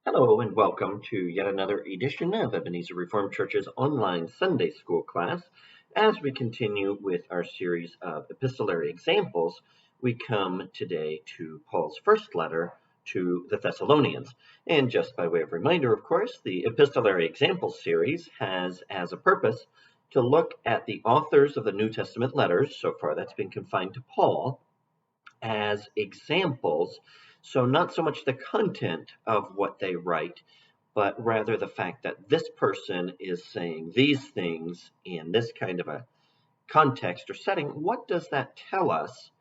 Hello and welcome to yet another edition of Ebenezer Reformed Church's online Sunday school class. As we continue with our series of epistolary examples, we come today to Paul's first letter to the Thessalonians. And just by way of reminder, of course, the epistolary examples series has as a purpose to look at the authors of the New Testament letters. So far that's been confined to Paul, as examples. So, not so much the content of what they write, but rather the fact that this person is saying these things in this kind of a context or setting. What does that tell us?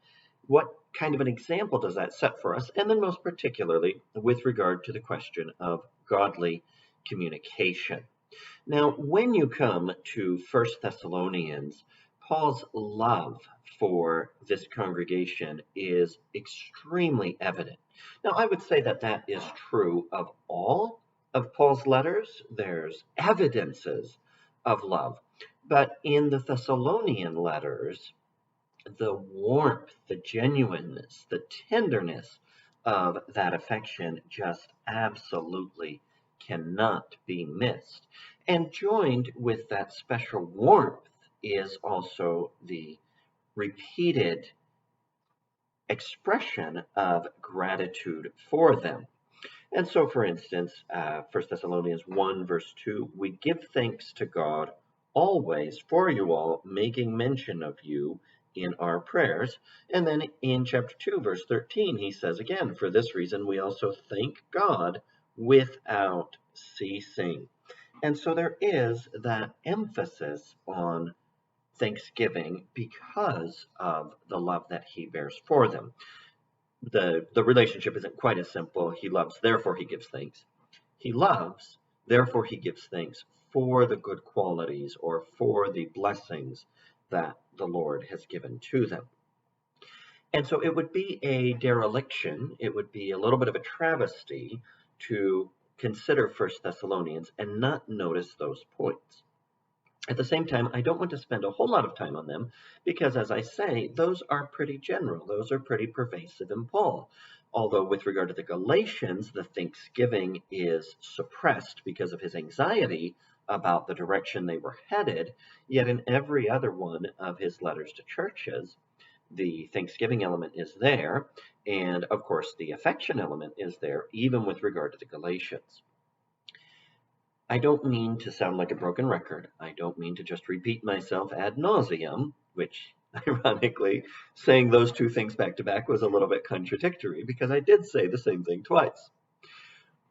What kind of an example does that set for us? And then, most particularly, with regard to the question of godly communication. Now, when you come to First Thessalonians, Paul's love for this congregation is extremely evident. Now, I would say that that is true of all of Paul's letters. There's evidences of love. But in the Thessalonian letters, the warmth, the genuineness, the tenderness of that affection just absolutely cannot be missed. And joined with that special warmth is also the repeated expression of gratitude for them. And so, for instance, 1 Thessalonians 1, verse 2, we give thanks to God always for you all, making mention of you in our prayers. And then in chapter 2, verse 13, he says again, for this reason we also thank God without ceasing. And so there is that emphasis on thanksgiving because of the love that he bears for them. The relationship isn't quite as simple. He loves, therefore he gives thanks. He loves, therefore he gives thanks for the good qualities or for the blessings that the Lord has given to them. And so it would be a dereliction, it would be a little bit of a travesty to consider First Thessalonians and not notice those points. At the same time, I don't want to spend a whole lot of time on them because, as I say, those are pretty general. Those are pretty pervasive in Paul. Although with regard to the Galatians, the thanksgiving is suppressed because of his anxiety about the direction they were headed, yet in every other one of his letters to churches, the thanksgiving element is there, and of course the affection element is there, even with regard to the Galatians. I don't mean to sound like a broken record. I don't mean to just repeat myself ad nauseum, which ironically, saying those two things back to back was a little bit contradictory because I did say the same thing twice.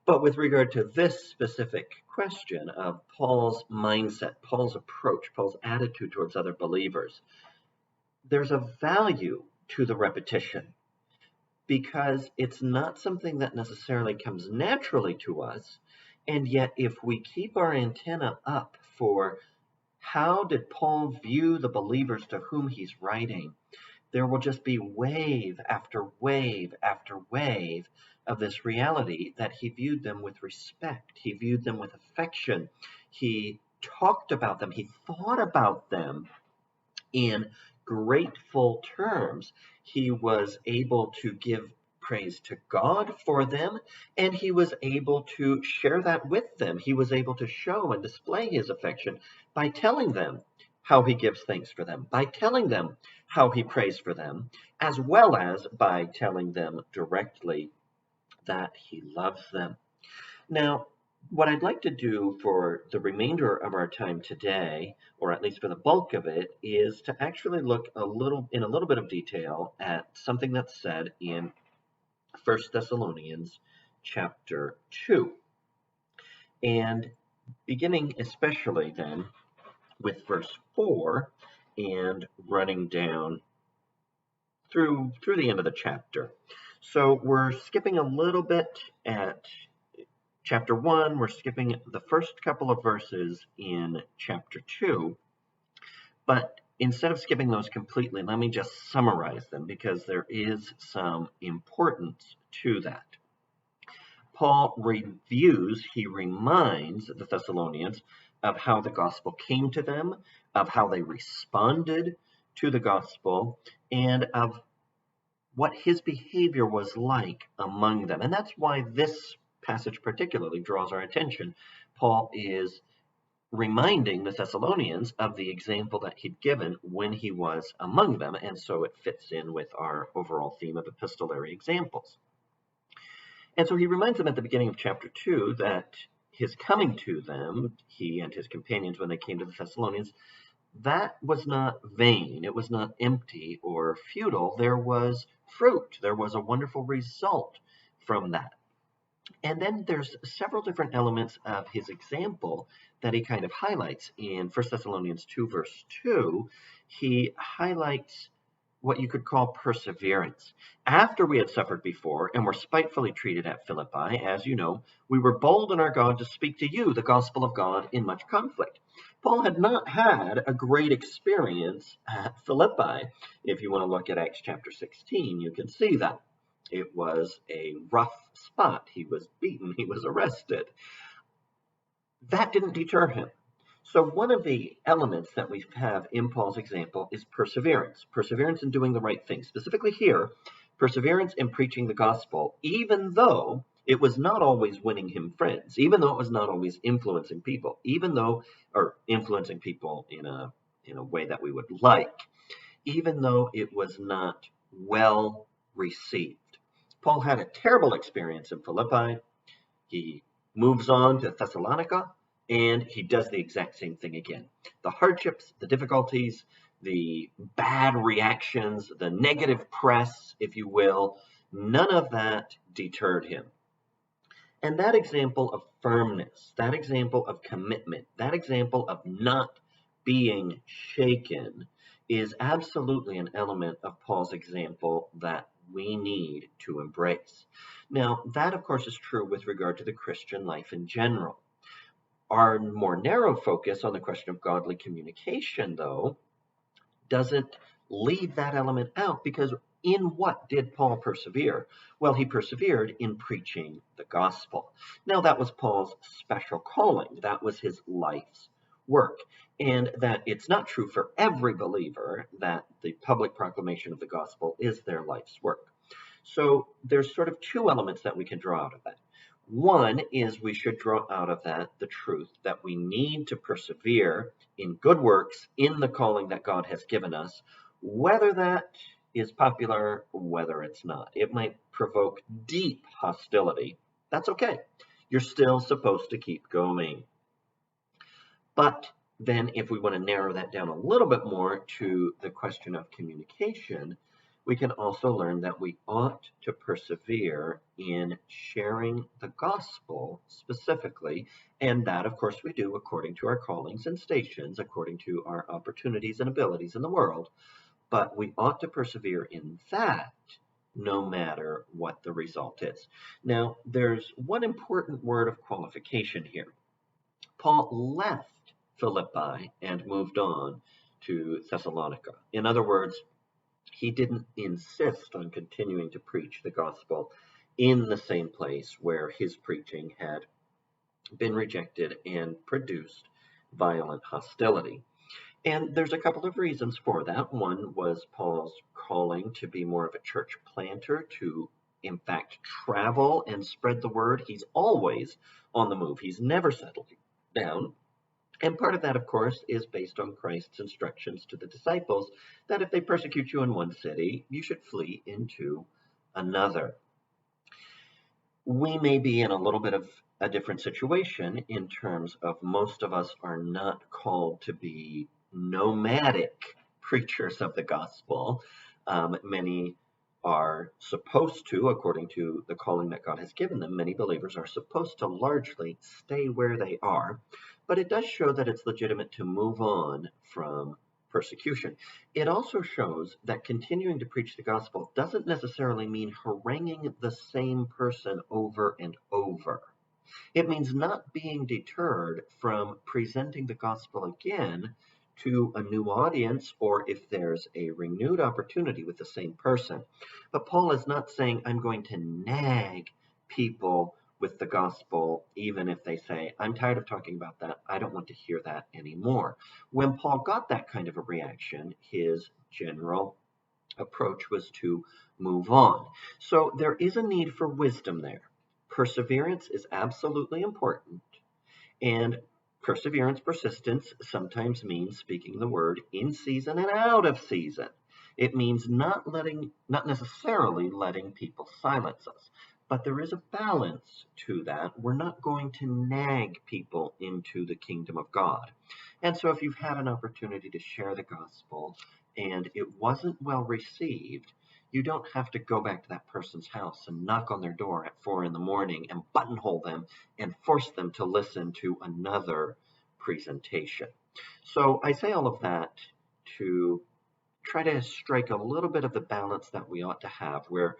But with regard to this specific question of Paul's mindset, Paul's approach, Paul's attitude towards other believers, there's a value to the repetition because it's not something that necessarily comes naturally to us. And yet, if we keep our antenna up for how did Paul view the believers to whom he's writing, there will just be wave after wave after wave of this reality that he viewed them with respect. He viewed them with affection. He talked about them. He thought about them in grateful terms. He was able to give praise to God for them, and he was able to share that with them. He was able to show and display his affection by telling them how he gives thanks for them, by telling them how he prays for them, as well as by telling them directly that he loves them. Now, what I'd like to do for the remainder of our time today, or at least for the bulk of it, is to actually look in a little bit of detail at something that's said in 1 Thessalonians chapter 2. And beginning especially then with verse 4 and running down through the end of the chapter. So we're skipping a little bit at chapter 1, we're skipping the first couple of verses in chapter 2, but instead of skipping those completely, let me just summarize them because there is some importance to that. Paul he reminds the Thessalonians of how the gospel came to them, of how they responded to the gospel, and of what his behavior was like among them. And that's why this passage particularly draws our attention. Paul is reminding the Thessalonians of the example that he'd given when he was among them, and so it fits in with our overall theme of epistolary examples. And so he reminds them at the beginning of chapter 2 that his coming to them, he and his companions when they came to the Thessalonians, that was not vain, it was not empty or futile. There was fruit, there was a wonderful result from that. And then there's several different elements of his example that he kind of highlights. In 1 Thessalonians 2, verse 2, he highlights what you could call perseverance. After we had suffered before and were spitefully treated at Philippi, as you know, we were bold in our God to speak to you the gospel of God in much conflict. Paul had not had a great experience at Philippi. If you want to look at Acts chapter 16, you can see that. It was a rough spot. He was beaten. He was arrested. That didn't deter him. So one of the elements that we have in Paul's example is perseverance. Perseverance in doing the right thing. Specifically here, perseverance in preaching the gospel, even though it was not always winning him friends, even though it was not always influencing people, or influencing people in a way that we would like, even though it was not well received. Paul had a terrible experience in Philippi. He moves on to Thessalonica, and he does the exact same thing again. The hardships, the difficulties, the bad reactions, the negative press, if you will, none of that deterred him. And that example of firmness, that example of commitment, that example of not being shaken is absolutely an element of Paul's example that we need to embrace. Now, that of course is true with regard to the Christian life in general. Our more narrow focus on the question of godly communication, though, doesn't leave that element out, because in what did Paul persevere? Well, he persevered in preaching the gospel. Now, that was Paul's special calling. That was his life's work. And that it's not true for every believer that the public proclamation of the gospel is their life's work. So there's sort of two elements that we can draw out of that. One is we should draw out of that the truth that we need to persevere in good works in the calling that God has given us, whether that is popular, whether it's not. It might provoke deep hostility. That's okay. You're still supposed to keep going. But then if we want to narrow that down a little bit more to the question of communication, we can also learn that we ought to persevere in sharing the gospel specifically, and that, of course, we do according to our callings and stations, according to our opportunities and abilities in the world, but we ought to persevere in that no matter what the result is. Now, there's one important word of qualification here. Paul left Philippi and moved on to Thessalonica. In other words, he didn't insist on continuing to preach the gospel in the same place where his preaching had been rejected and produced violent hostility. And there's a couple of reasons for that. One was Paul's calling to be more of a church planter, to in fact travel and spread the word. He's always on the move. He's never settled down. And part of that, of course, is based on Christ's instructions to the disciples that if they persecute you in one city, you should flee into another. We may be in a little bit of a different situation in terms of most of us are not called to be nomadic preachers of the gospel. Many are supposed to, according to the calling that God has given them, many believers are supposed to largely stay where they are. But it does show that it's legitimate to move on from persecution. It also shows that continuing to preach the gospel doesn't necessarily mean haranguing the same person over and over. It means not being deterred from presenting the gospel again to a new audience, or if there's a renewed opportunity with the same person. But Paul is not saying, I'm going to nag people with the gospel, even if they say, I'm tired of talking about that, I don't want to hear that anymore. When Paul got that kind of a reaction, his general approach was to move on. So there is a need for wisdom there. Perseverance is absolutely important, and perseverance, persistence sometimes means speaking the word in season and out of season. It means not necessarily letting people silence us, but there is a balance to that. We're not going to nag people into the kingdom of God. And so if you've had an opportunity to share the gospel and it wasn't well received, you don't have to go back to that person's house and knock on their door at 4 in the morning and buttonhole them and force them to listen to another presentation. So I say all of that to try to strike a little bit of the balance that we ought to have, where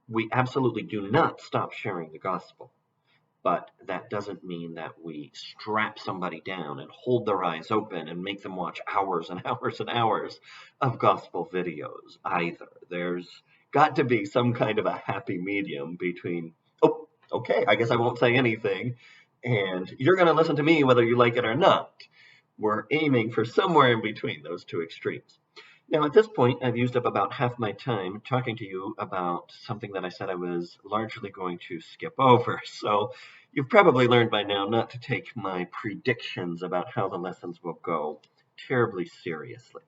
we absolutely do not stop sharing the gospel. But that doesn't mean that we strap somebody down and hold their eyes open and make them watch hours and hours and hours of gospel videos either. There's got to be some kind of a happy medium between, oh, okay, I guess I won't say anything, and you're going to listen to me whether you like it or not. We're aiming for somewhere in between those two extremes. Now, at this point, I've used up about half my time talking to you about something that I said I was largely going to skip over. So you've probably learned by now not to take my predictions about how the lessons will go terribly seriously.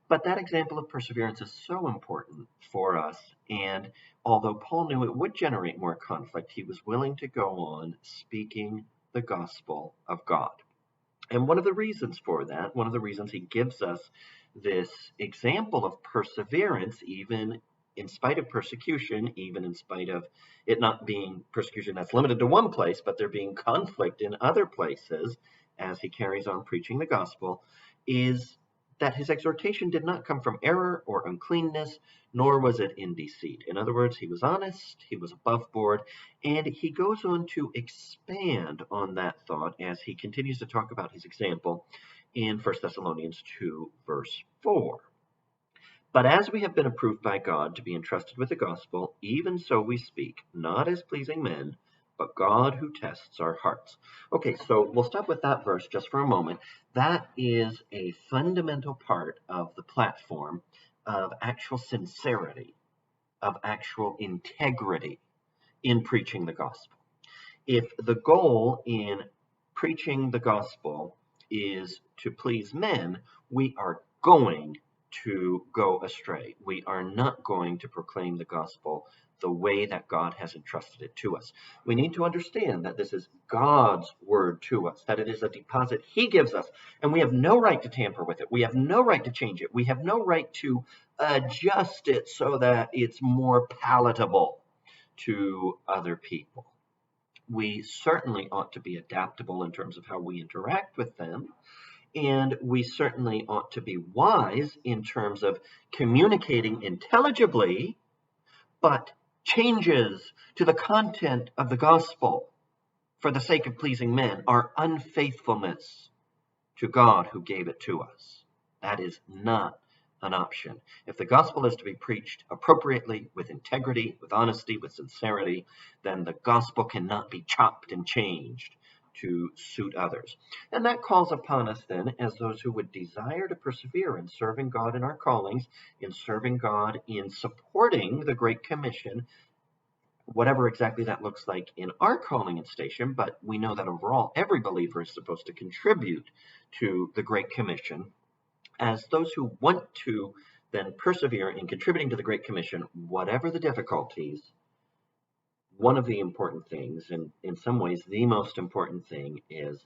But that example of perseverance is so important for us. And although Paul knew it would generate more conflict, he was willing to go on speaking the gospel of God. And one of the reasons for that, one of the reasons he gives us this example of perseverance, even in spite of persecution, even in spite of it not being persecution that's limited to one place, but there being conflict in other places as he carries on preaching the gospel, is that his exhortation did not come from error or uncleanness, nor was it in deceit. In other words, he was honest, he was above board, and he goes on to expand on that thought as he continues to talk about his example in 1 Thessalonians 2, verse 4. But as we have been approved by God to be entrusted with the gospel, even so we speak, not as pleasing men, but God who tests our hearts. Okay, so we'll stop with that verse just for a moment. That is a fundamental part of the platform of actual sincerity, of actual integrity in preaching the gospel. If the goal in preaching the gospel is to please men, we are going to go astray. We are not going to proclaim the gospel the way that God has entrusted it to us. We need to understand that this is God's word to us, that it is a deposit he gives us, and we have no right to tamper with it. We have no right to change it. We have no right to adjust it so that it's more palatable to other people. We certainly ought to be adaptable in terms of how we interact with them. And we certainly ought to be wise in terms of communicating intelligibly, but changes to the content of the gospel for the sake of pleasing men are unfaithfulness to God who gave it to us. That is not an option. If the gospel is to be preached appropriately, with integrity, with honesty, with sincerity, then the gospel cannot be chopped and changed to suit others. And that calls upon us then, as those who would desire to persevere in serving God in our callings, in serving God in supporting the Great Commission, whatever exactly that looks like in our calling and station, but we know that overall every believer is supposed to contribute to the Great Commission. As those who want to then persevere in contributing to the Great Commission, whatever the difficulties, one of the important things, and in some ways the most important thing, is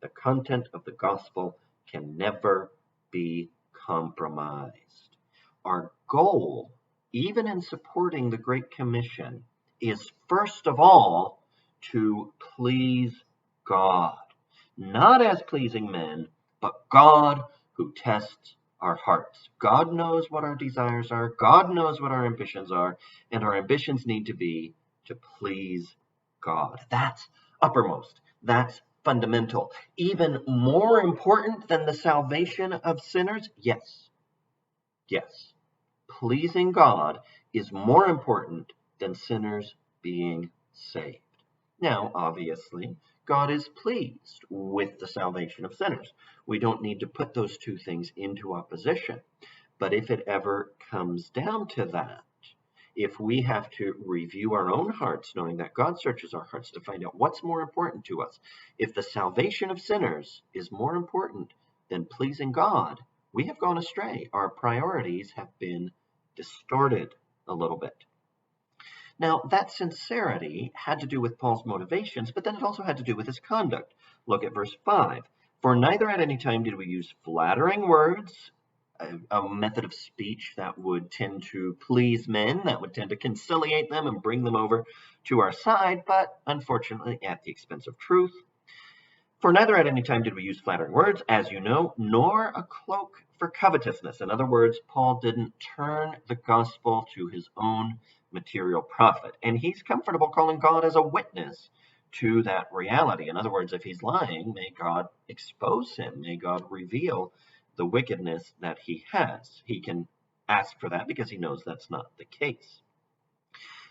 the content of the gospel can never be compromised. Our goal, even in supporting the Great Commission, is first of all to please God, not as pleasing men, but God who tests our hearts. God knows what our desires are. God knows what our ambitions are, and our ambitions need to be to please God. That's uppermost. That's fundamental. Even more important than the salvation of sinners? Yes. Yes. Pleasing God is more important than sinners being saved. Now, obviously, God is pleased with the salvation of sinners. We don't need to put those two things into opposition. But if it ever comes down to that, if we have to review our own hearts, knowing that God searches our hearts to find out what's more important to us, if the salvation of sinners is more important than pleasing God, we have gone astray. Our priorities have been distorted a little bit. Now, that sincerity had to do with Paul's motivations, but then it also had to do with his conduct. Look at verse 5. For neither at any time did we use flattering words, a method of speech that would tend to please men, that would tend to conciliate them and bring them over to our side, but unfortunately at the expense of truth. For neither at any time did we use flattering words, as you know, nor a cloak for covetousness. In other words, Paul didn't turn the gospel to his own material profit. And he's comfortable calling God as a witness to that reality. In other words, if he's lying, may God expose him. May God reveal the wickedness that he has. He can ask for that because he knows that's not the case.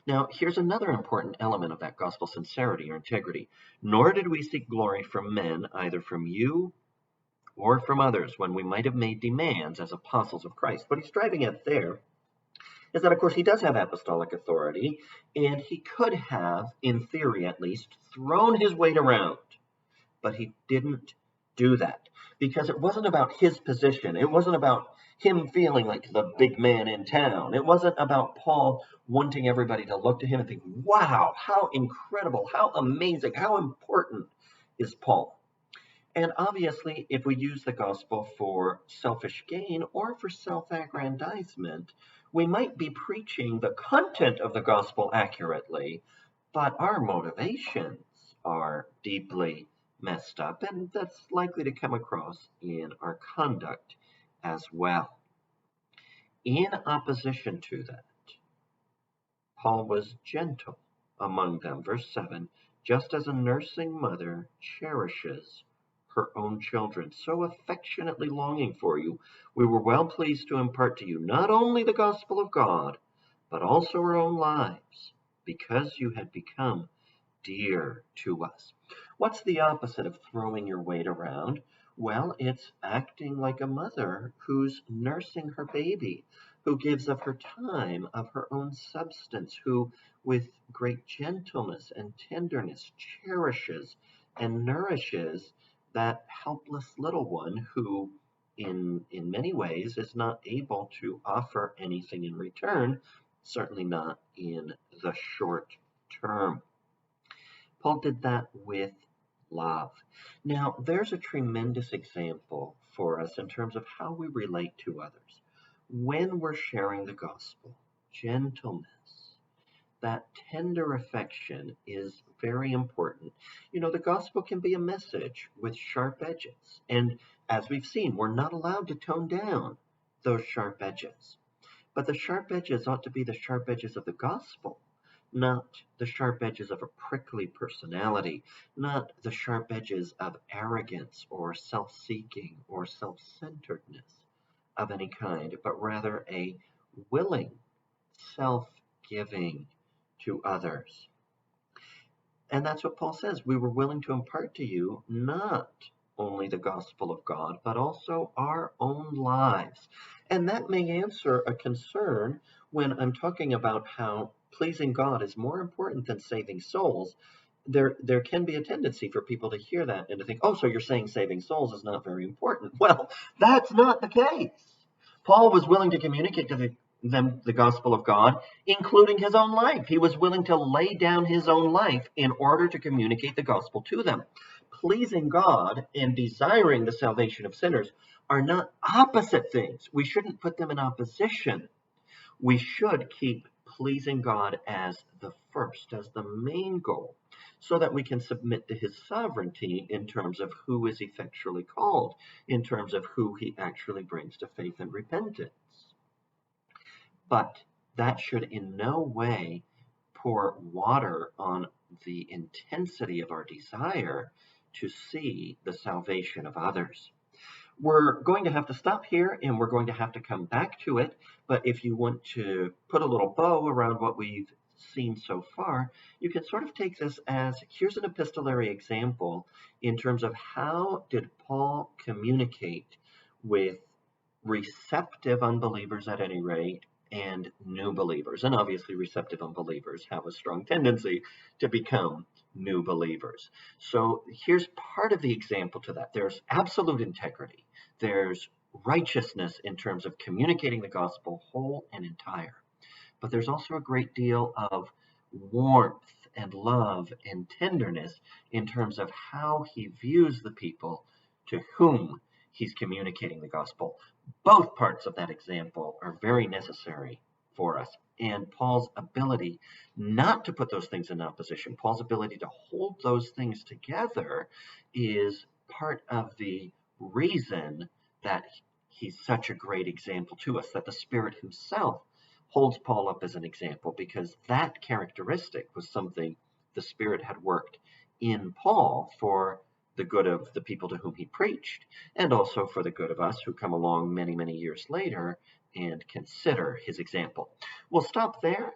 Now, here's another important element of that gospel sincerity or integrity. Nor did we seek glory from men, either from you or from others, when we might have made demands as apostles of Christ. What he's driving at there is that, of course, he does have apostolic authority, and he could have, in theory at least, thrown his weight around. But he didn't do that because it wasn't about his position. It wasn't about him feeling like the big man in town. It wasn't about Paul wanting everybody to look to him and think, wow, how incredible, how amazing, how important is Paul? And obviously, if we use the gospel for selfish gain or for self-aggrandizement, we might be preaching the content of the gospel accurately, but our motivations are deeply messed up, and that's likely to come across in our conduct as well. In opposition to that, Paul was gentle among them. Verse 7, just as a nursing mother cherishes her own children, so affectionately longing for you, we were well pleased to impart to you not only the gospel of God, but also our own lives, because you had become dear to us. What's the opposite of throwing your weight around? Well, it's acting like a mother who's nursing her baby, who gives of her time, of her own substance, who with great gentleness and tenderness cherishes and nourishes that helpless little one who in many ways is not able to offer anything in return, certainly not in the short term. Paul did that with love. Now, there's a tremendous example for us in terms of how we relate to others. When we're sharing the gospel, gentleness, that tender affection is very important. You know, the gospel can be a message with sharp edges. And as we've seen, we're not allowed to tone down those sharp edges. But the sharp edges ought to be the sharp edges of the gospel, not the sharp edges of a prickly personality, not the sharp edges of arrogance or self-seeking or self-centeredness of any kind, but rather a willing self-giving to others. And that's what Paul says. We were willing to impart to you not only the gospel of God, but also our own lives. And that may answer a concern when I'm talking about how pleasing God is more important than saving souls. There can be a tendency for people to hear that and to think, oh, so you're saying saving souls is not very important. Well, that's not the case. Paul was willing to communicate to them the gospel of God, including his own life. He was willing to lay down his own life in order to communicate the gospel to them. Pleasing God and desiring the salvation of sinners are not opposite things. We shouldn't put them in opposition. We should keep pleasing God as the first, as the main goal, so that we can submit to his sovereignty in terms of who is effectually called, in terms of who he actually brings to faith and repentance. But that should in no way pour water on the intensity of our desire to see the salvation of others. We're going to have to stop here and we're going to have to come back to it. But if you want to put a little bow around what we've seen so far, you can sort of take this as, here's an epistolary example in terms of how did Paul communicate with receptive unbelievers at any rate, and new believers. And obviously, receptive unbelievers have a strong tendency to become new believers. So here's part of the example to that. There's absolute integrity. There's righteousness in terms of communicating the gospel whole and entire. But there's also a great deal of warmth and love and tenderness in terms of how he views the people to whom he's communicating the gospel. Both parts of that example are very necessary for us. And Paul's ability not to put those things in opposition, Paul's ability to hold those things together, is part of the reason that he's such a great example to us, that the Spirit himself holds Paul up as an example, because that characteristic was something the Spirit had worked in Paul for the good of the people to whom he preached, and also for the good of us who come along many, many years later and consider his example. We'll stop there